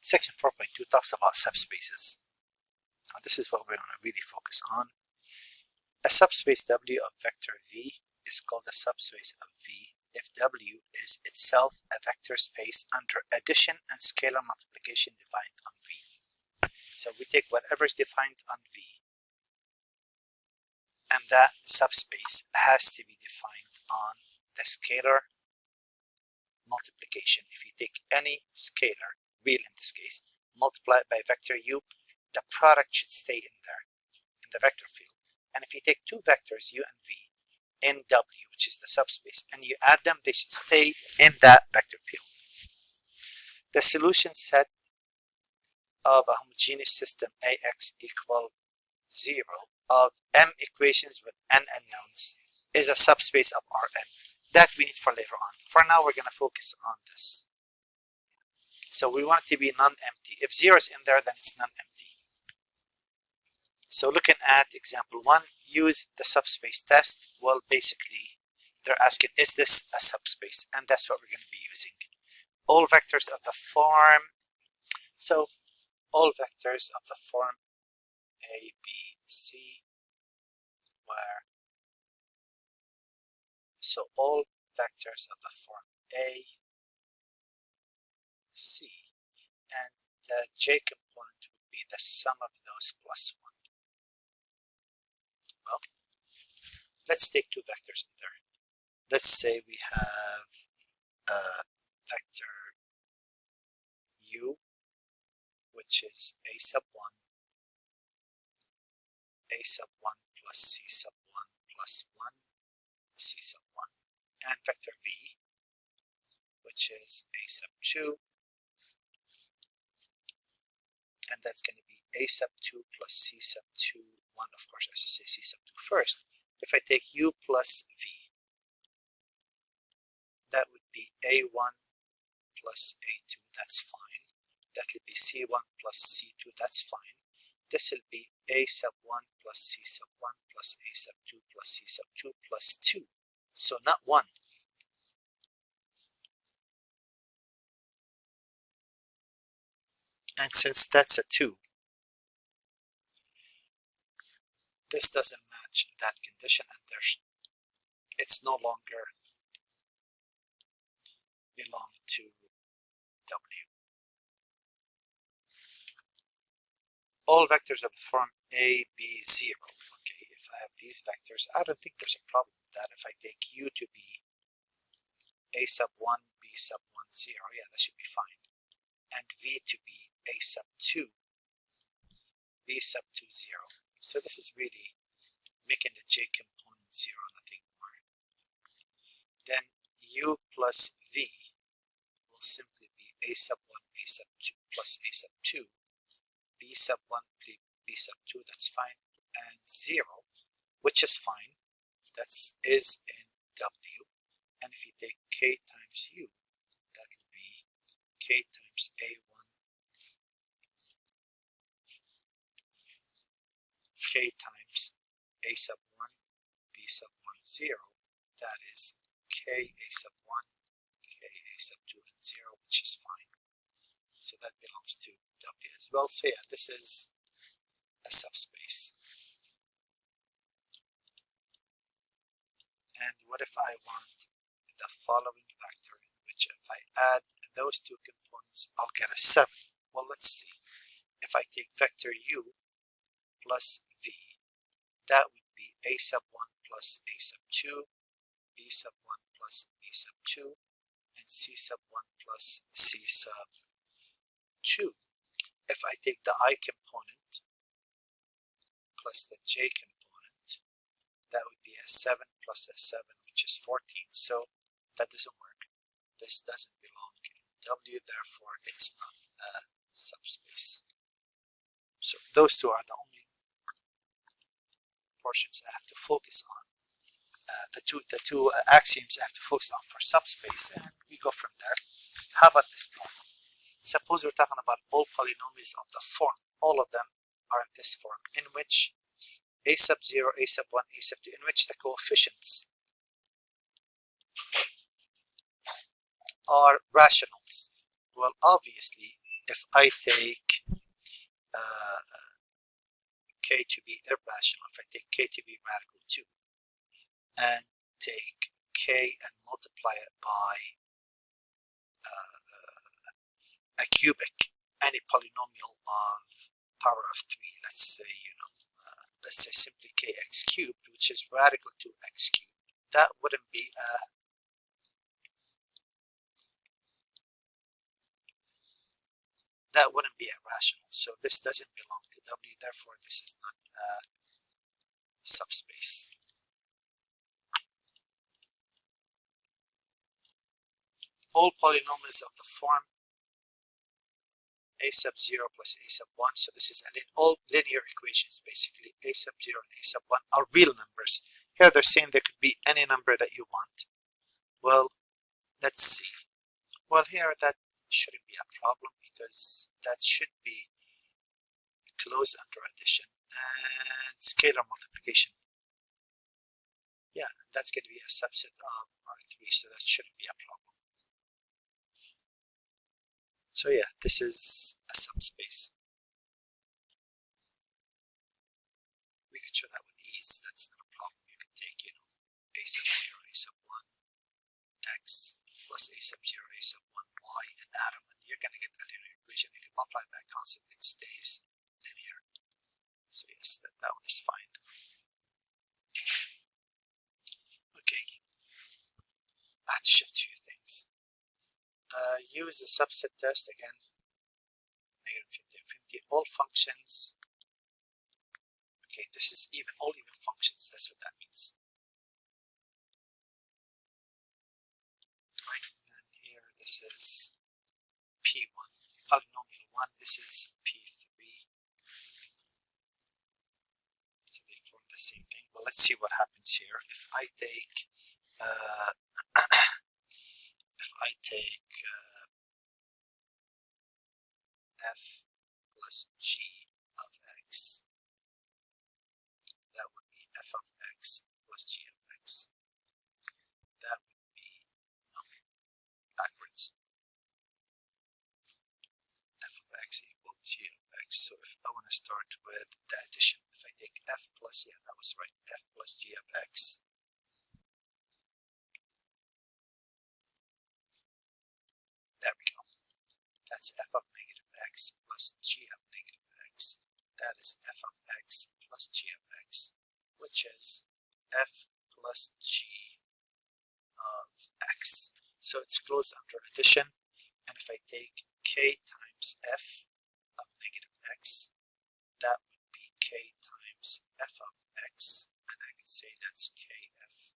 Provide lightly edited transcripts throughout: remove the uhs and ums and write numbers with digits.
Section 4.2 talks about subspaces. Now this is what we're going to really focus on. A subspace W of vector V is called a subspace of V if W is itself a vector space under addition and scalar multiplication defined on V. So we take whatever is defined on V, and that subspace has to be defined on the scalar multiplication. If you take any scalar, real in this case, multiply it by vector U, the product should stay in there, in the vector field. And if you take two vectors, U and V, in W, which is the subspace, and you add them, they should stay in that vector field. The solution set of a homogeneous system AX equal 0 of M equations with N unknowns is a subspace of Rn. That we need for later on. For now, we're going to focus on this. So we want it to be non-empty. If 0 is in there, then it's non-empty. So looking at example 1, use the subspace test. Well, basically, they're asking, is this a subspace? And that's what we're going to be using. All vectors of the form. So all vectors of the form A, B, C, where so all vectors of the form A, C, and the J component would be the sum of those plus 1. Well, let's take two vectors in there. Let's say we have a vector U, which is A sub 1 plus C sub 1 plus 1, C sub 1, and vector V, which is A sub 2, and that's going to be A sub 2 plus C sub 2, 1, of course I should say C sub 2 first. If I take U plus V, that would be A1 plus A2, that's fine. That will be C1 plus C2, that's fine. This will be A sub 1 plus C sub 1 plus A sub 2 plus C sub 2 plus 2. So not 1. And since that's a 2, this doesn't match that condition, and it's no longer belong to W. All vectors of the form A, B, 0. Okay, if I have these vectors, I don't think there's a problem with that. If I take U to be A sub 1, B sub 1, 0, yeah, that should be fine. And V to be A sub 2, B sub 2, 0. So this is really making the J component 0, nothing more. Then U plus V will simply be A sub 1, A sub 2 plus A sub 2, B sub 1, B sub 2, that's fine, and 0, which is fine, that is in W. And if you take K times U, that will be K times A1, K times A sub 1, B sub 1, 0, that is K A sub 1, K A sub 2, and 0, which is fine. So that belongs to W as well. So yeah, this is a subspace. And what if I want the following vector, in which if I add those two components, I'll get a 7. Well, let's see. If I take vector U plus V, that would be A sub 1 plus A sub 2, B sub 1 plus B sub 2, and C sub 1 plus C sub 2. If I take the I component plus the J component, that would be a 7 plus a 7, which is 14. So that doesn't work. This doesn't belong in W, therefore it's not a subspace. So those two are the only portions I have to focus on. The two axioms I have to focus on for subspace, and we go from there. How about this problem? Suppose we're talking about all polynomials of the form. All of them are in this form, in which A sub 0, A sub 1, A sub 2, in which the coefficients are rationals. Well, obviously, if I take k to be irrational, if I take k to be radical 2, and take k and multiply it by a cubic, any polynomial of power of 3, let's say, let's say simply kx cubed, which is radical to x cubed, that wouldn't be irrational. So this doesn't belong to W, therefore this is not a subspace. All polynomials of the form a sub 0 plus a sub 1, so this is all linear equations basically. A sub 0 and a sub 1 are real numbers. Here they're saying there could be any number that you want. Well, let's see. Well, here that shouldn't be a problem because that should be closed under addition and scalar multiplication. Yeah, that's going to be a subset of R3, so that shouldn't be a problem. So yeah, this is a subspace. We could show that with ease. That's not a problem. You can take, a sub 0, a sub 1, x plus a sub 0, a sub 1, y, and add them, and you're going to get a linear equation. If you multiply by a constant, it stays linear. So yes, that one is fine. Okay. I had to shift a few things. Use the subset test again. Negative infinity, infinity. All functions. Okay, this is all even functions. That's what that means. Right, and here this is P1, polynomial 1. This is P3. So they form the same thing. Well, let's see what happens here. If I take f plus g of x, that would be f of x plus g of x. That would be, no, backwards. F of x equals g of x. So if I want to start with the addition, if I take f plus, yeah, that was right, f plus g of x. There we go. That's f of negative x plus g of negative x. That is f of x plus g of x, which is f plus g of x. So it's closed under addition, and if I take k times f of negative x, that would be k times f of x, and I could say that's kf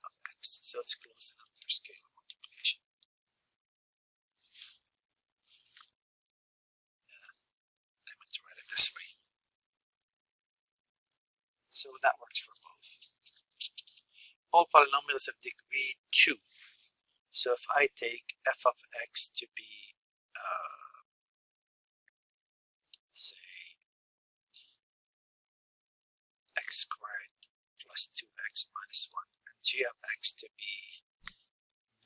of x. So it's closed under scalar multiplication. I meant to write it this way. So that works for both. All polynomials of degree 2. So if I take f of x to be, say, x squared plus 2x minus 1, and g of x to be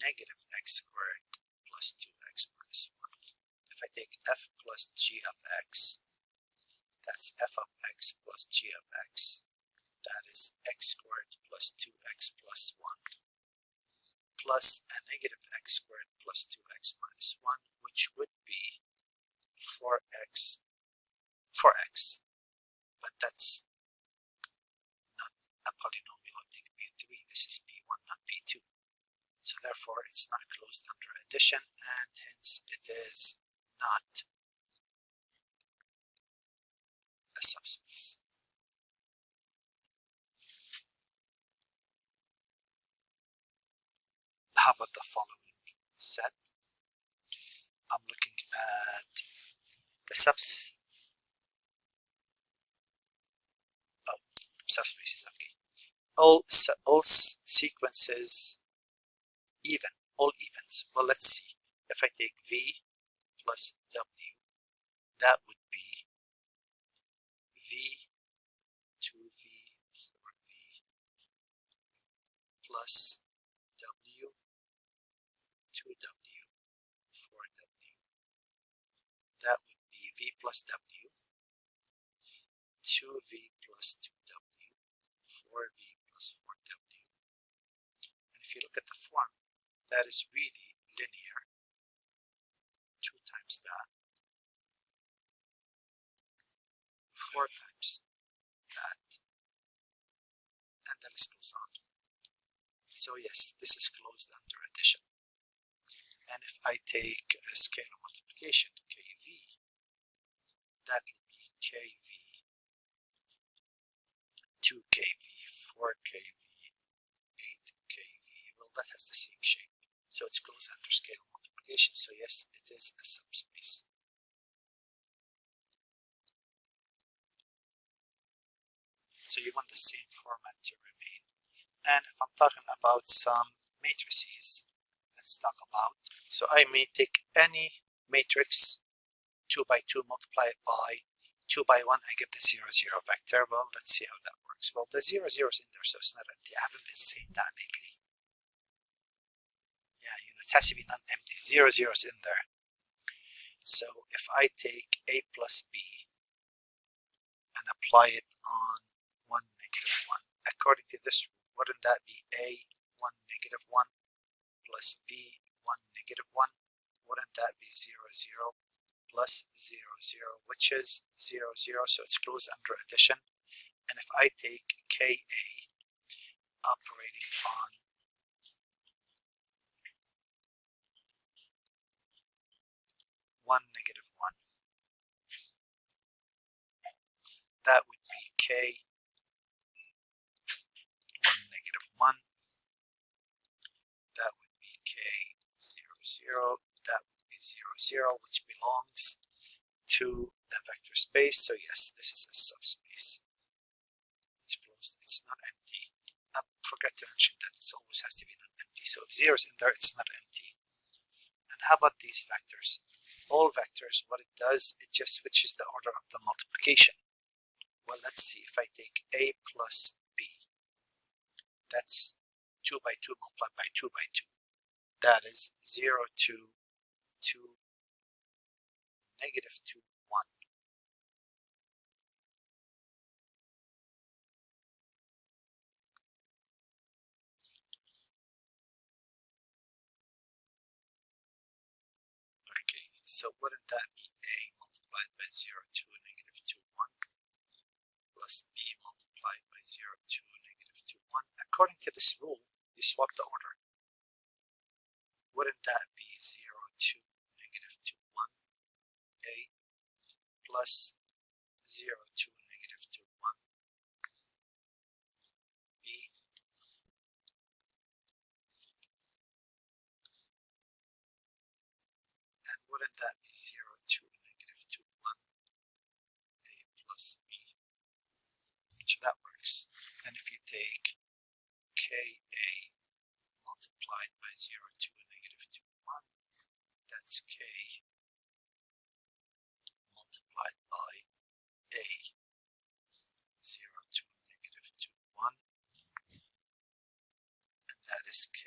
negative x squared plus 2x minus 1. If I take f plus g of x, that's f of x plus g of x. That is x squared plus 2x plus 1 plus a negative x squared plus 2x minus 1, which would be 4x, but that's not a polynomial of degree 3. This is P1, not P2. So therefore, it's not closed under addition, and hence it is not a subspace. How about the following set? I'm looking at the subspaces. Okay. All sequences even, all evens. Well, let's see. If I take v plus w, that would be v 2v 4v plus w 2w 4w would be v plus w, 2v plus 2w, 4v plus 4w. And if you look at the form, that is really linear. 2 times that, 4 times that, and the list goes on. So yes, this is closed under addition. And if I take a scalar multiplication, kv, that will be kv, 2kv, 4kv, 8kv. Well, that has the same shape. So it's closed under scalar multiplication. So yes, it is a subspace. So you want the same format to remain. And if I'm talking about some matrices, let's talk about. So I may take any matrix, 2 by 2, multiply it by 2 by 1, I get the 0, 0 vector. Well, let's see how that works. Well, the 0, 0 is in there, so it's not empty. I haven't been saying that lately. Yeah, it has to be non-empty. 0, 0 is in there. So if I take a plus b and apply it on 1, negative 1, according to this rule, wouldn't that be a 1, negative 1 plus b 1, negative 1? Wouldn't that be 0, 0 plus 0, 0, which is 0, 0, so it's closed under addition. And if I take ka operating on 1, negative 1, that would be k 1, negative 1, that would be k 0, 0, that would be 0, 0, which belongs to the vector space. So yes, this is a subspace. It's closed, it's not empty. I forgot to mention that it always has to be non-empty. So if 0 is in there, it's not empty. And how about these vectors? All vectors, what it does, it just switches the order of the multiplication. Well, let's see. If I take a plus b, that's 2 by 2 multiplied by 2 by 2. That is 0, 2, 2, negative 2, 1. Okay, so wouldn't that be a multiplied by 0, 2, negative 2, 1 plus b multiplied by 0, 2, negative 2, 1? According to this rule, you swap the order. Wouldn't that be 0, 2, negative 2, 1, a plus 0, 2, negative 2, 1, b, and wouldn't that be 0, 2, negative 2, 1, a plus b? So that works. And if you take ka multiplied by 0, 2, negative 2, 1, that's k multiplied by a 0, 2, negative 2, 1, and that is k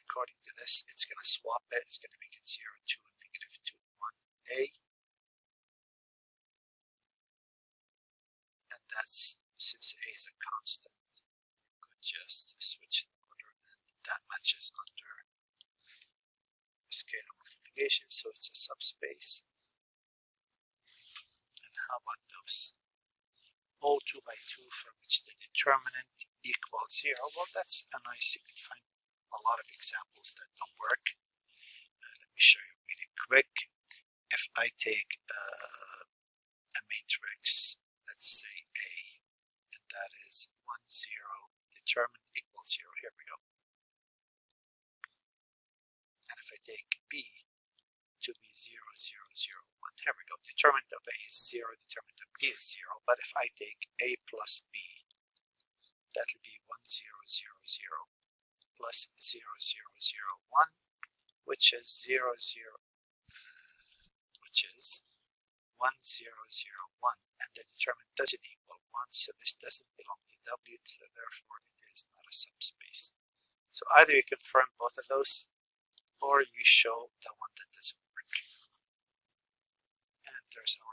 according to this, it's going to swap it. It's going to make it 0, 2, negative 2, 1, a. And that's, since a is a constant, you could just switch the order, and that matches under scalar multiplication, so it's a subspace. And how about those? All 2 by 2 for which the determinant equals 0. Well, that's a nice, you could find a lot of examples that don't work. Let me show you really quick. If I take a matrix, let's say A, and that is 1, 0, determinant equals 0. Here we go. And if I take B to be 0, 0, 0, 1, here we go. Determinant of A is 0, determinant of B is 0. But if I take A plus B, that will be 1, 0, 0, 0 plus 0, 0, 0, 1, which is 0, 0, which is 1, 0, 0, 1, and the determinant doesn't equal 1, so this doesn't belong to W, so therefore it is not a subspace. So either you confirm both of those, or you show the one that doesn't work. And there's our